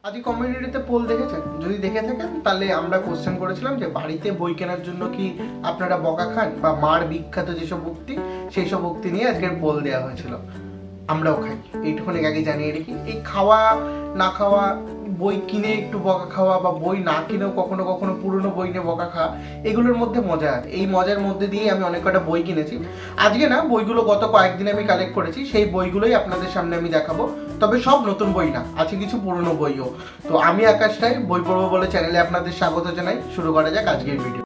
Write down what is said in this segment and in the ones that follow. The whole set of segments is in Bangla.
আজকে কমিউনিটিতে পোল দেখেছেন? যদি দেখে থাকেন তাহলে আমরা কোশ্চেন করেছিলাম যে বাড়িতে বই কেনার জন্য কি আপনারা বকা খান, বা মার বিখ্যাত যেসব উক্তি সেই সব উক্তি নিয়ে আজকের পোল দেওয়া হয়েছিল। আমরাও খাই, এইটুকুনি আগে জানিয়ে রেখি। এই খাওয়া না খাওয়া, বই কিনে একটু বকা খাওয়া বা বই না কিনেও কখনো কখনো পুরনো বই নিয়ে বকা খাওয়া, এগুলোর মধ্যে মজা আছে। এই মজার মধ্যে দিয়ে আমি অনেক কটা বই কিনেছি। আজকে না, বইগুলো গত কয়েকদিন আমি কালেক্ট করেছি, সেই বইগুলোই আপনাদের সামনে আমি দেখাবো। তবে সব নতুন বই না, আছে কিছু পুরনো বইও। তো আমি আকাশ রায়, বই পড়বো বলে চ্যানেলে আপনাদের স্বাগত জানাই। শুরু করা যাক আজকের ভিডিও।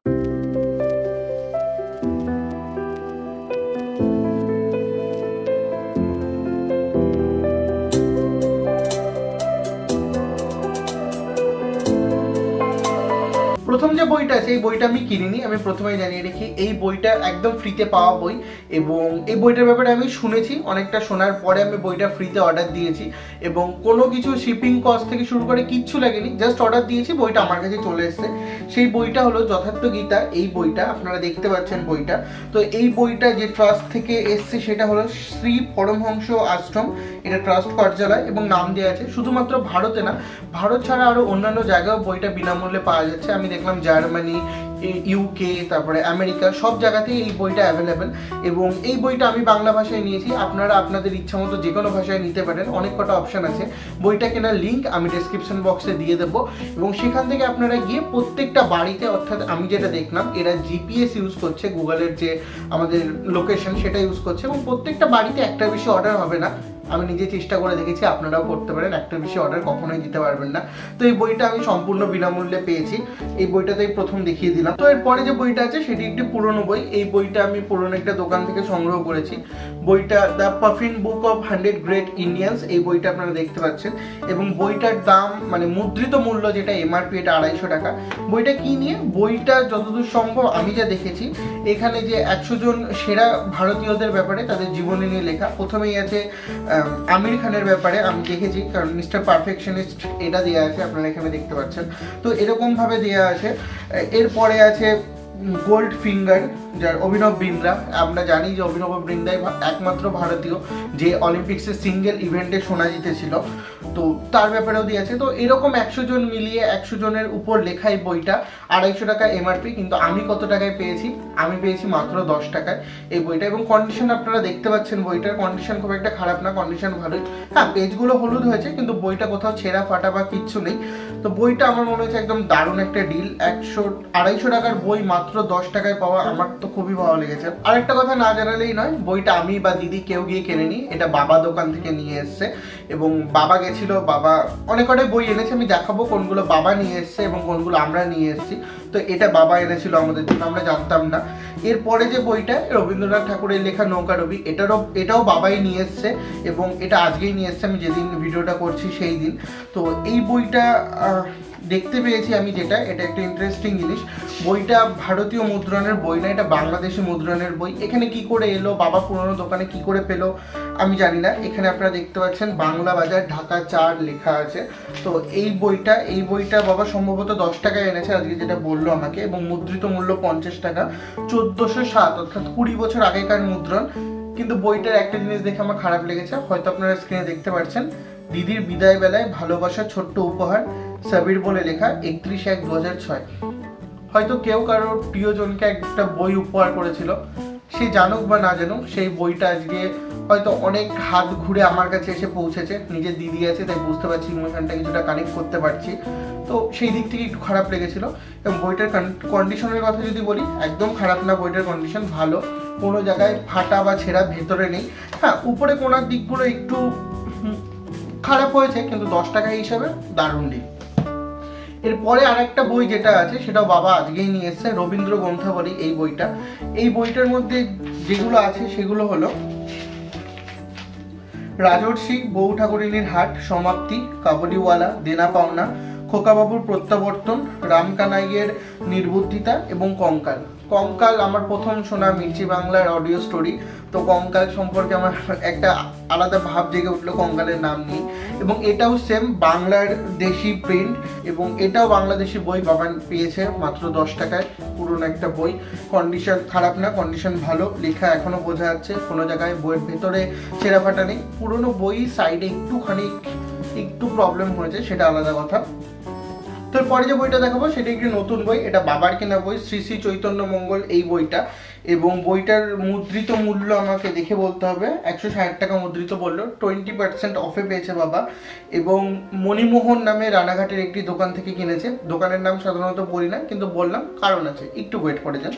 প্রথম যে বইটা আছে, এই বইটা আমি কিনিনি। আমি প্রথমেই জানিয়ে রেখি, এই বইটা একদম ফ্রিতে পাওয়া বই, এবং এই বইটার ব্যাপারে আমি শুনেছি। অনেকটা শোনার পরে আমি বইটা ফ্রিতে অর্ডার দিয়েছি, এবং কোনো কিছু শিপিং কস্ট থেকে শুরু করে কিচ্ছু লাগেনি, জাস্ট অর্ডার দিয়েছি, বইটা আমার কাছে চলে এসেছে। সেই বইটা হলো যথার্থ গীতা। এই বইটা আপনারা দেখতে পাচ্ছেন বইটা। তো এই বইটা যে ট্রাস্ট থেকে এসছে সেটা হলো শ্রী পরমহংস আশ্রম। এটা ট্রাস্ট কার্যালয়, এবং নাম দেওয়া আছে। শুধুমাত্র ভারতে না, ভারত ছাড়া আরো অন্যান্য জায়গায় বইটা বিনামূল্যে পাওয়া যাচ্ছে। আমি দেখলাম জার্মানি, ইউকে, তারপরে আমেরিকা, সব জায়গাতেই এই বইটা অ্যাভেলেবেল। এবং এই বইটা আমি বাংলা ভাষায় নিয়েছি। আপনারা আপনাদের ইচ্ছা মতো যে কোনো ভাষায় নিতে পারেন, অনেক কটা অপশান আছে। বইটা কেনার লিঙ্ক আমি ডেসক্রিপশন বক্সে দিয়ে দেবো, এবং সেখান থেকে আপনারা গিয়ে প্রত্যেকটা বাড়িতে, অর্থাৎ আমি যেটা দেখলাম এরা জিপিএস ইউজ করছে, গুগলের যে আমাদের লোকেশন সেটা ইউজ করছে, এবং প্রত্যেকটা বাড়িতে একটার বেশি অর্ডার হবে না। আমি নিজে চেষ্টা করে দেখেছি, আপনারাও করতে পারেন। একটা বেশি অর্ডার কখনোই দিতে পারবেন না। তো এই বইটা আমি সম্পূর্ণ বিনামূল্যে পেয়েছি। এই বইটাতেই প্রথম দেখিয়ে দিলাম। তো এরপরে যে বইটা আছে সেটি একটি পুরনো বই। এই বইটা আমি পুরনো একটা দোকান থেকে সংগ্রহ করেছি। বইটা the puffin book of 100 great Indians, এই বইটা আপনারা দেখতে পাচ্ছেন। এবং বইটার দাম, মানে মুদ্রিত মূল্য যেটা এমআরপি, এটা 250 টাকা। বইটা কি নিয়ে? বইটা যতদূর সম্ভব আমি যা দেখেছি, এখানে যে 100 জন সেরা ভারতীয়দের ব্যাপারে তাদের জীবনী নিয়ে লেখা। প্রথমেই আছে আমির খানের ব্যাপারে, আমি দেখেছি, কারণ মিস্টার পারফেকশনিস্ট এটা দেওয়া আছে, আপনারা এখানে দেখতে পাচ্ছেন। তো এরকম ভাবে দেওয়া আছে। এরপরে আছে গোল্ড ফিঙ্গার, যার অভিনব বিন্দ্রা। আমরা জানি যে অভিনব বিন্দ্রাই একমাত্র ভারতীয় যে অলিম্পিক্সের সিঙ্গেল ইভেন্টে সোনা জিতেছিল। তো তার ব্যাপারেও দিয়ে আছে। তো এরকম 100 জন মিলিয়ে 100 জনের উপর লেখা এই বইটা। 250 টাকা এমআরপি। কিন্তু আমি কত টাকায় পেয়েছি? আমি পেয়েছি মাত্র 10 টাকায় এই বইটা। এবং কন্ডিশন আপনারা দেখতে পাচ্ছেন, বইটার কন্ডিশন খুব একটা খারাপ না, কন্ডিশন ভালোই। হ্যাঁ, পেজগুলো হলুদ হয়েছে, কিন্তু বইটা কোথাও ছেঁড়া ফাটা বা কিচ্ছু নেই। তো বইটা আমার মনে হচ্ছে একদম দারুণ একটা ডিল। 250 টাকার বই মাত্র 10 টাকায় পাওয়া, আমার তো খুবই ভালো লেগেছে। আরেকটা কথা না জানালেই নয়, বইটা আমি বা দিদি কেউ গিয়ে কেনেনি, এটা বাবা দোকান থেকে নিয়ে এসছে। এবং বাবা গেছিল, বাবা অনেক কটাই বই এনেছে, আমি দেখাবো কোনগুলো বাবা নিয়ে এসছে এবং কোনগুলো আমরা নিয়ে এসেছি। তো এটা বাবা এনেছিল আমাদের জন্য, আমরা জানতাম না। এরপরে যে বইটা, রবীন্দ্রনাথ ঠাকুরের লেখা নৌকাডুবি, এটাও বাবাই নিয়ে এসছে, এবং এটা আজকেই নিয়ে এসছে, আমি যেদিন ভিডিওটা করছি সেই দিন। তো এই বইটা দেখতে পেয়েছি আমি, যেটা এটা একটা ইন্টারেস্টিং জিনিস। বইটা ভারতীয় মুদ্রণের বই না, এটা বাংলাদেশি মুদ্রণের বই। এখানে কি করে এলো, বাবা পুরনো দোকানে কি করে পেলো আমি জানি না। এখানে আপনারা দেখতে পাচ্ছেন বাংলা বাজার ঢাকা 4 লেখা আছে। তো এই বইটা বাবা সম্ভবত 10 টাকায় এনেছে আজকে, যেটা বললো আমাকে, এবং মুদ্রিত মূল্য 50 টাকা। 1407, অর্থাৎ 20 বছর আগেকার মুদ্রণ। কিন্তু বইটার একটা জিনিস দেখে আমার খারাপ লেগেছে, হয়তো আপনারা স্ক্রিনে দেখতে পাচ্ছেন, দিদির বিদায় বেলায় ভালোবাসার ছোট্ট উপহার, সাবির বলে লেখা, 31/1/2006। হয়তো কেউ কারোর প্রিয়জনকে একটা বই উপহার করেছিল, সে জানুক বা না জানুক, সেই বইটা আজকে হয়তো অনেক হাত ঘুরে আমার কাছে এসে পৌঁছেছে। নিজের দিদি আছে, তাই বুঝতে পারছি, ইমোশনটা কিছুটা কানেক্ট করতে পারছি। তো সেই দিক থেকে একটু খারাপ লেগেছিল। এবং বইটার কন্ডিশনের কথা যদি বলি, একদম খারাপ না, বইটার কন্ডিশন ভালো, কোনো জায়গায় ফাটা বা ছেঁড়া ভেতরে নেই। হ্যাঁ, উপরে কোনার দিকগুলো একটু খারাপ হয়েছে, কিন্তু 10 টাকা হিসাবে দারুণ ডিল। এরপরে আরেকটা বই যেটা আছে, সেটাও বাবা আজকেই নিয়ে এসছে, রবীন্দ্র গ্রন্থাবলী। এই বইটার মধ্যে যেগুলো আছে সেগুলো হলো রাজর্ষি, বউ ঠাকুরিনীর হাট, সমাপ্তি, কাবুলিওয়ালা, দেনা পাওনা, খোকাবাবুর প্রত্যাবর্তন, রামকানাইয়ের নির্বুদ্ধিতা, এবং কঙ্কাল। আমার প্রথম শোনা মির্চি বাংলার অডিও স্টোরি। তো কঙ্কাল সম্পর্কে আমার একটা আলাদা ভাব জেগে উঠলো কঙ্কালের নাম নিয়ে। এবং এটাও সেম বাংলার দেশি প্রিন্ট, এবং এটাও বাংলাদেশি বই, বাবা পেয়েছে মাত্র 10 টাকায়। পুরনো একটা বই, কন্ডিশন খারাপ না, কন্ডিশন ভালো, লেখা এখনো বোঝা যাচ্ছে, কোনো জায়গায় বইয়ের ভেতরে ছেঁড়া ফাটা নেই। পুরনো বই, সাইডে একটুখানি একটু প্রবলেম হয়েছে, সেটা আলাদা কথা। তো পরে যে বইটা দেখাবো সেটা একটি নতুন বই, এটা বাবার কেনা বই, শ্রী শ্রী চৈতন্য মঙ্গল এই বইটা। এবং বইটার মুদ্রিত মূল্য আমাকে দেখে বলতে হবে 160 টাকা মুদ্রিত বললো, 20% অফে পেয়েছে বাবা। এবং মণিমোহন নামে রানাঘাটের একটি দোকান থেকে কিনেছে, দোকানের নাম সাধারণত বলি না, কিন্তু বললাম কারণ আছে, একটু ওয়েট করে যান।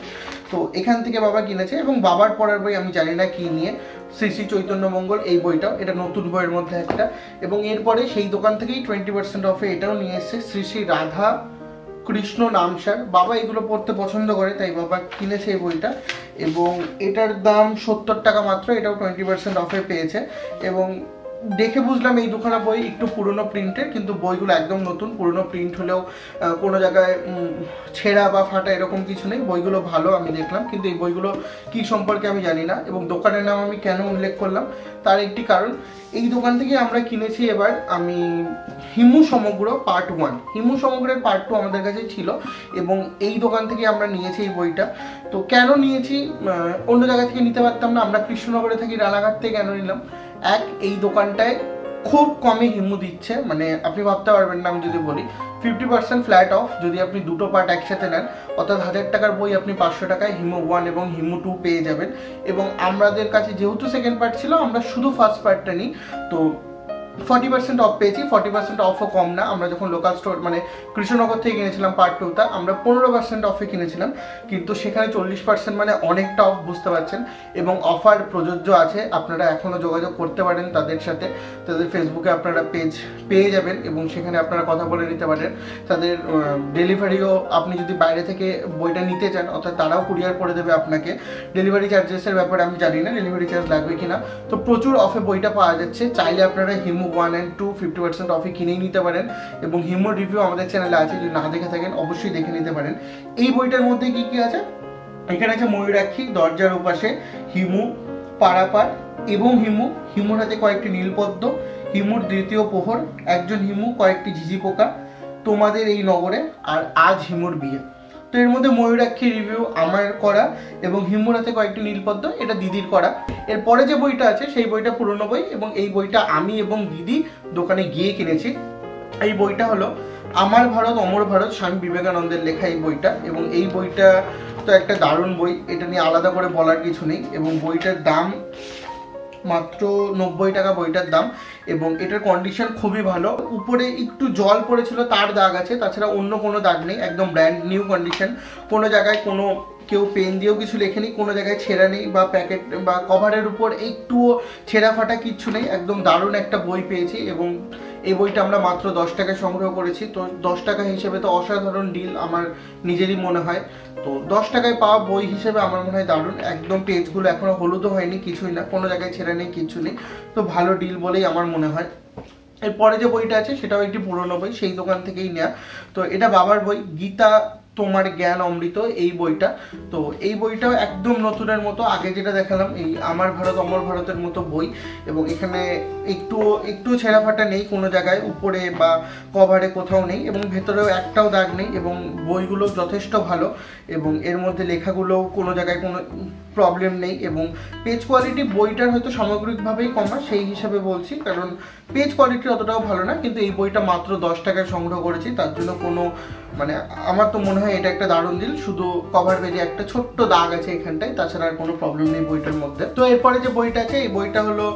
তো এখান থেকে বাবা কিনেছে, এবং বাবার পড়ার বই আমি জানি না কি নিয়ে, শ্রী শ্রী চৈতন্য মঙ্গল এই বইটাও, এটা নতুন বইয়ের মধ্যে একটা। এবং এরপরে সেই দোকান থেকেই 20% অফে এটাও নিয়ে এসছে, শ্রী শ্রী রাধা কৃষ্ণ নামসার। বাবা এগুলো পড়তে পছন্দ করে, তাই বাবা কিনেছে এই বইটা। এবং এটার দাম 70 টাকা মাত্র, এটাও 20% অফে পেয়েছে। এবং দেখে বুঝলাম এই দুখানা বই একটু পুরনো প্রিন্টের, কিন্তু বইগুলো একদম নতুন। পুরনো প্রিন্ট হলেও কোনো জায়গায় ছেঁড়া বা ফাটা এরকম কিছু নেই, বইগুলো ভালো আমি দেখলাম। কিন্তু এই বইগুলো কি সম্পর্কে আমি জানি না। এবং দোকানের নাম আমি কেন উল্লেখ করলাম তার একটি কারণ, এই দোকান থেকে আমরা কিনেছি এবার আমি হিমু সমগ্র পার্ট 1, হিমু সমগ্রের পার্ট 2 আমাদের কাছে ছিল, এবং এই দোকান থেকে আমরা নিয়েছি এই বইটা। তো কেন নিয়েছি, অন্য জায়গা থেকে নিতে পারতাম না, আমরা কৃষ্ণনগরে থাকি, রানাঘাট থেকে কেন নিলাম, এই দোকানটায় খুব কমে হিমু দিচ্ছে, মানে আপনি ভাবতে পারবেন না আমি যদি বলি 50% ফ্ল্যাট অফ যদি আপনি দুটো পার্ট একসাথে নেন, অর্থাৎ 1000 টাকার বই আপনি 500 টাকায় হিমু 1 এবং হিমু 2 পেয়ে যাবেন। এবং আমাদের কাছে যেহেতু সেকেন্ড পার্ট ছিল, আমরা শুধু ফার্স্ট পার্টটা নিই, তো 40% অফ পেয়েছি। 40% অফও কম না, আমরা যখন লোকাল স্টোর মানে কৃষ্ণনগর থেকে কিনেছিলাম পার্ট 2টা, আমরা 15% অফে কিনেছিলাম, কিন্তু সেখানে 40% মানে অনেকটা অফ, বুঝতে পারছেন। এবং অফার প্রযোজ্য আছে, আপনারা এখনও যোগাযোগ করতে পারেন তাদের সাথে, তাদের ফেসবুকে আপনারা পেজ পেয়ে যাবেন, এবং সেখানে আপনারা কথা বলে নিতে পারেন। তাদের ডেলিভারিও, আপনি যদি বাইরে থেকে বইটা নিতে চান, অর্থাৎ তারাও কুরিয়ার করে দেবে আপনাকে। ডেলিভারি চার্জেসের ব্যাপারে আমি জানি না ডেলিভারি চার্জ লাগবে কিনা। তো প্রচুর অফে বইটা পাওয়া যাচ্ছে, চাইলে আপনারা হিমু 1 and 2 50% অফে কিনেই নিতে পারেন। এবং হিমুর রিভিউ আমাদের চ্যানেলে আছে, যদি না দেখে থাকেন অবশ্যই দেখে নিতে পারেন। এই বইটার মধ্যে কি কি আছে, এখানে আছে ময়ূরাক্ষী, দরজার ওপাশে, হিমু, পারাপার এবং হিমুর হাতে কয়েকটি নীলপদ্ম, হিমুর দ্বিতীয় প্রহর, একজন হিমু, কয়েকটি ঝিঝি পোকা, তোমাদের এই নগরে, আর আজ হিমুর বিয়ে। তো এর মধ্যে ময়ূরাক্ষী রিভিউ আমার করা, এবং হিমুর হাতে কয়েকটি নীলপদ্ম এটা দিদির করা। এরপরে যে বইটা আছে সেই বইটা পুরনো বই, এবং এই বইটা আমি এবং দিদি দোকানে গিয়ে কিনেছি। এই বইটা হলো আমার ভারত অমর ভারত, স্বামী বিবেকানন্দের লেখা এই বইটা। এবং এই বইটা তো একটা দারুণ বই, এটা নিয়ে আলাদা করে বলার কিছু নেই। এবং বইটার দাম মাত্র 90 টাকা বইটার দাম, এবং এটার কন্ডিশন খুবই ভালো। উপরে একটু জল পড়েছিল তার দাগ আছে, তাছাড়া অন্য কোনো দাগ নেই, একদম ব্র্যান্ড নিউ কন্ডিশন। কোনো জায়গায় কোনো কেউ পেন দিয়েও কিছু লেখেনি, কোনো জায়গায় ছেঁড়া নেই, বা প্যাকেট বা কভারের উপর একটুও ছেঁড়া ফাটা কিচ্ছু নেই, একদম দারুণ একটা বই পেয়েছি। এবং এই বইটা আমরা মাত্র 10 টাকায় সংগ্রহ করেছি, তো 10 টাকা হিসেবে তো অসাধারণ ডিল আমার নিজেরই মনে হয়। তো 10 টাকায় পাওয়া বই হিসেবে আমার মনে হয় দারুণ, একদম পেজগুলো এখনো হলুদও হয়নি, কিছুই না, কোনো জায়গায় ছেঁড়া নেই, কিছু নেই, তো ভালো ডিল বলেই আমার মনে হয়। এরপরে যে বইটা আছে সেটাও একটি পুরনো বই, সেই দোকান থেকেই নেওয়া। তো এটা বাবার বই, গীতা তোমার জ্ঞান অমৃত এই বইটা। তো এই বইটাও একদম নতুনের মতো, আগে যেটা দেখালাম এই আমার ভারত অমর ভারতের মতো বই। এবং এখানে একটু ছেঁড়া ফাটা নেই কোনো জায়গায়, উপরে বা কভারে কোথাও নেই, এবং ভেতরেও একটাও দাগ নেই। এবং বইগুলো যথেষ্ট ভালো, এবং এর মধ্যে লেখাগুলোও কোনো জায়গায় কোনো প্রবলেম নেই। এবং পেজ কোয়ালিটি বইটার হয়তো সামগ্রিকভাবেই কমা, সেই হিসাবে বলছি, কারণ পেজ কোয়ালিটি অতটাও ভালো না। কিন্তু এই বইটা মাত্র 10 টাকায় সংগ্রহ করেছি, তার জন্য কোনো মানে আমার তো মনে হয় এটা একটা দারুণ দিল। শুধু কভার পেজে একটা ছোট্ট দাগ আছে এখানটায়, তাছাড়া আর কোনো প্রবলেম নেই বইটার মধ্যে। তো এরপরে যে বইটা আছে এই বইটা হলো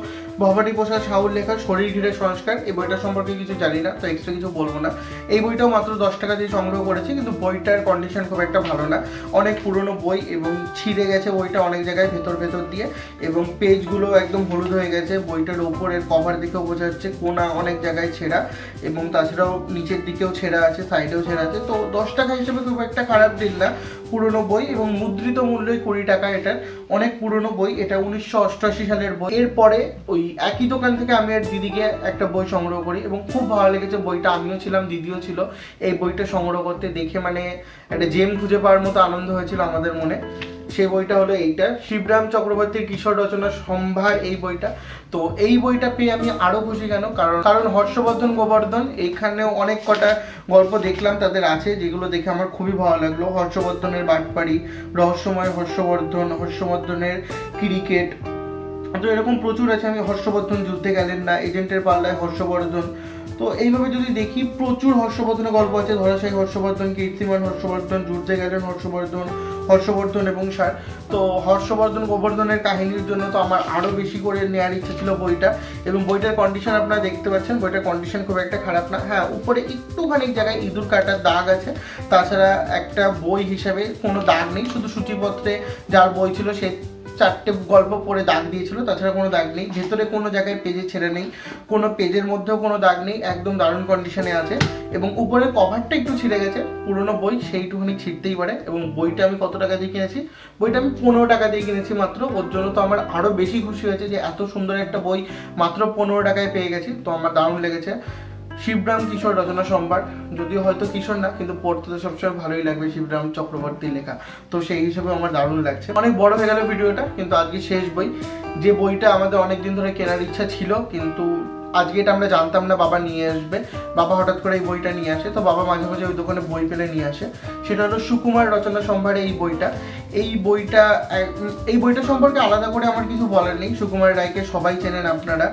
ভবানী প্রসাদ সাহুর লেখা শরীর ঘিরে সংস্কার। এই বইটা সম্পর্কে কিছু জানি না, তো এক্সট্রা কিছু বলবো না। এই বইটাও মাত্র 10 টাকা দিয়ে সংগ্রহ করেছি, কিন্তু বইটার কন্ডিশন খুব একটা ভালো না, অনেক পুরনো বই, এবং ছিঁড়ে গেছে বইটা অনেক জায়গায় ভেতর দিয়ে, এবং পেজগুলো একদম হলুদ হয়ে গেছে। বইটার উপরের কভার দিকেও বোঝা যাচ্ছে কোনা অনেক জায়গায় ছেঁড়া, এবং তাছাড়াও নিচের দিকেও ছেঁড়া আছে, সাইডেও ছেঁড়া আছে। তো 10 টাকা হিসেবে খুব একটা খারাপ দিল না, পুরনো বই, এবং মুদ্রিত মূল্যই 20 টাকা। এটার অনেক পুরনো বই, এটা 1988 সালের বই। এরপরে ওই একই দোকান থেকে আমি আর দিদিকে একটা বই সংগ্রহ করি, এবং খুব ভালো লেগেছে বইটা, আমিও ছিলাম দিদিও ছিল এই বইটা সংগ্রহ করতে, দেখে মানে একটা জেম খুঁজে পাওয়ার মতো আনন্দ হয়েছিল আমাদের মনে। সেই বইটা হলো এইটা, শিবরাম চক্রবর্তীর কিশোর রচনা সম্ভার এই বইটা। তো এই বইটা পেয়ে আমি আরো খুশি কেন, কারণ হর্ষবর্ধন গোবর্ধন এখানেও অনেক কটা গল্প দেখলাম তাদের আছে, যেগুলো দেখে আমার খুবই ভালো লাগলো। হর্ষবর্ধনের বাটপাড়ি, রহস্যময় হর্ষবর্ধনের ক্রিকেট, তো এরকম প্রচুর আছে। আমি হর্ষবর্ধন যুদ্ধে গেলেন না, এজেন্টের পাল্লায় হর্ষবর্ধন, তো এইভাবে যদি দেখি প্রচুর হর্ষবর্ধনের গল্প আছে, ধরাশায়ী হর্ষবর্ধন, কীর্তিমান হর্ষবর্ধন, যুদ্ধে গেলেন হর্ষবর্ধন এবং সার। তো হর্ষবর্ধন গোবর্ধনের কাহিনীর জন্য তো আমার আরও বেশি করে নেওয়ার ইচ্ছা ছিল বইটা, এবং বইটার কন্ডিশন আপনারা দেখতে পাচ্ছেন, বইটার কন্ডিশন খুব একটা খারাপ না। হ্যাঁ, উপরে একটুখানি জায়গায় ইঁদুর কাটার দাগ আছে, তাছাড়া একটা বই হিসাবে কোনো দাগ নেই, শুধু সূচিপত্রে যার বই ছিল সে 4টে গল্প পড়ে দাগ দিয়েছিল, তাছাড়া কোনো দাগ নেই। ভেতরে কোনো জায়গায় পেজে ছেড়ে নেই, কোনো পেজের মধ্যেও কোনো দাগ নেই, একদম দারুণ কন্ডিশনে আছে। এবং উপরের কভারটা একটু ছিঁড়ে গেছে, পুরোনো বই সেইটুকুনি ছিঁড়তেই পারে। এবং বইটা আমি কত টাকা দিয়ে কিনেছি? বইটা আমি 15 টাকা দিয়ে কিনেছি মাত্র। ওর জন্য তো আমার আরও বেশি খুশি হয়েছে যে এত সুন্দর একটা বই মাত্র 15 টাকায় পেয়ে গেছি, তো আমার দারুণ লেগেছে। শিবরাম কিশোর রচনা সম্ভার, যদিও হয়তো কিশোর না, কিন্তু পড়তে তো সবসময় ভালোই লাগবে শিবরাম চক্রবর্তীর লেখা, তো সেই হিসেবে আমার দারুণ লাগছে। অনেক বড় হয়ে গেল ভিডিওটা, কিন্তু আজকে শেষ বই, যে বইটা আমাদের অনেকদিন ধরে কেনার ইচ্ছা ছিল, কিন্তু আজকে এটা আমরা জানতাম না বাবা নিয়ে আসবে। বাবা হঠাৎ করে এই বইটা নিয়ে আসে, তো বাবা মাঝে মাঝে ওই দোকানে বই পেলে নিয়ে আসে। সেটা হলো সুকুমার রচনা সম্ভারে এই বইটা। এই বইটা সম্পর্কে আলাদা করে আমার কিছু বলার নেই। সুকুমার রায়কে সবাই চেনেন আপনারা,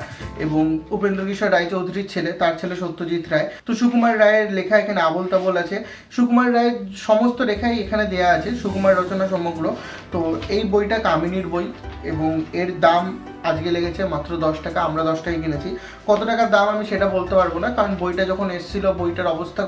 এবং উপেন্দ্র কিশোর রায় চৌধুরীর ছেলে, তার ছেলে সত্যজিৎ রায়। তো সুকুমার রায়ের লেখা এখানে আবোল তাবোল আছে, সুকুমার রায়ের সমস্ত লেখাই এখানে দেয়া আছে, সুকুমার রচনা সমগ্র। তো এই বইটা কামিনীর বই, এবং এর দাম আজকে লেগেছে মাত্র 10 টাকা। আমরা 10 টাকায় কিনেছি। কত টাকার দাম আমি সেটা বলতে পারবো না, কারণ বইটা যখন এসেছিল বইটার অবস্থা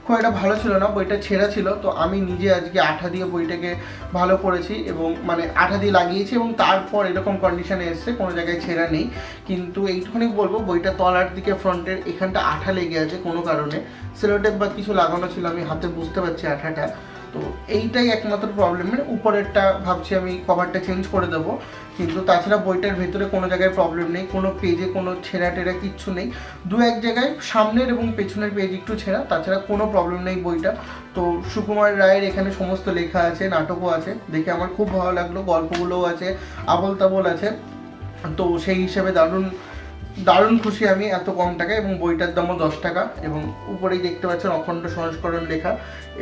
খুব একটা ভালো ছিল না, বইটা ছেঁড়া ছিল। তো আমি নিজে আজকে আঠা দিয়ে বইটাকে ভালো করেছি, এবং মানে আঠা দিয়ে লাগিয়েছি, এবং তারপর এরকম কন্ডিশনে এসছে, কোনো জায়গায় ছেঁড়া নেই। কিন্তু এইটুকুনি বলবো, বইটা তলার দিকে ফ্রন্টের এখানটা আঠা লেগে আছে কোনো কারণে, সেলোটেপ বা কিছু লাগানো ছিল, আমি হাতে বুঝতে পারছি আঠাটা। তো এইটাই একমাত্র প্রবলেমের। উপরেরটা ভাবছি আমি কভারটা চেঞ্জ করে দেবো, কিন্তু তাছাড়া বইটার ভেতরে কোনো জায়গায় প্রবলেম নেই, কোনো পেজে কোনো ছেঁড়া টেরা কিচ্ছু নেই। দু এক জায়গায় সামনের এবং পেছনের পেজ একটু ছেঁড়া, তাছাড়া কোনো প্রবলেম নেই বইটা। তো সুকুমার রায়ের এখানে সমস্ত লেখা আছে, নাটকও আছে, দেখে আমার খুব ভালো লাগলো, গল্পগুলোও আছে, আবোল তাবোল আছে। তো সেই হিসাবে দারুণ খুশি আমি এত কম টাকায়, এবং বইটার দামও 10 টাকা। এবং উপরেই দেখতে পাচ্ছেন অখণ্ড সংস্করণ লেখা,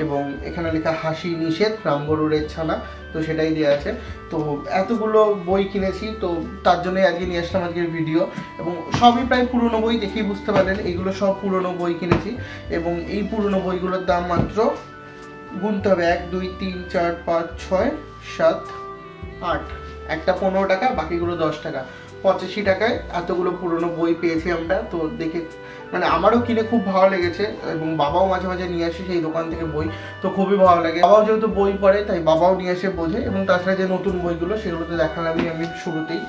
এবং এখানে লেখা হাসি নিষেধ, রামগরুরের ছানা, তো সেটাই দেওয়া আছে। তো এতগুলো বই কিনেছি, তো তার জন্যই আজকে নিয়ে আসলাম আজকের ভিডিও। এবং সবই প্রায় পুরনো বই, দেখেই বুঝতে পারলেন এইগুলো সব পুরনো বই কিনেছি। এবং এই পুরনো বইগুলোর দাম মাত্র, গুনতে হবে, 1 2 3 4 5 6 7 8, একটা 15 টাকা, বাকিগুলো 10 টাকা, 85 টাকায় এতগুলো পুরনো বই পেয়েছি আমরা। তো দেখে মানে আমারও কিনে খুব ভালো লেগেছে, এবং বাবাও মাঝে মাঝে নিয়ে আসে সেই দোকান থেকে বই, তো খুবই ভালো লাগে। বাবাও যেহেতু বই পড়ে, তাই বাবাও নিয়ে এসে বোঝে। এবং তাছাড়া যে নতুন বইগুলো সেগুলো তো দেখালামই আমি শুরুতেই।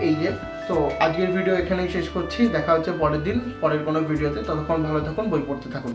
এই যে, তো আজকের ভিডিও এখানেই শেষ করছি, দেখা হচ্ছে পরের দিন পরের কোনো ভিডিওতে। ততক্ষণ ভালো থাকুন, বই পড়তে থাকুন।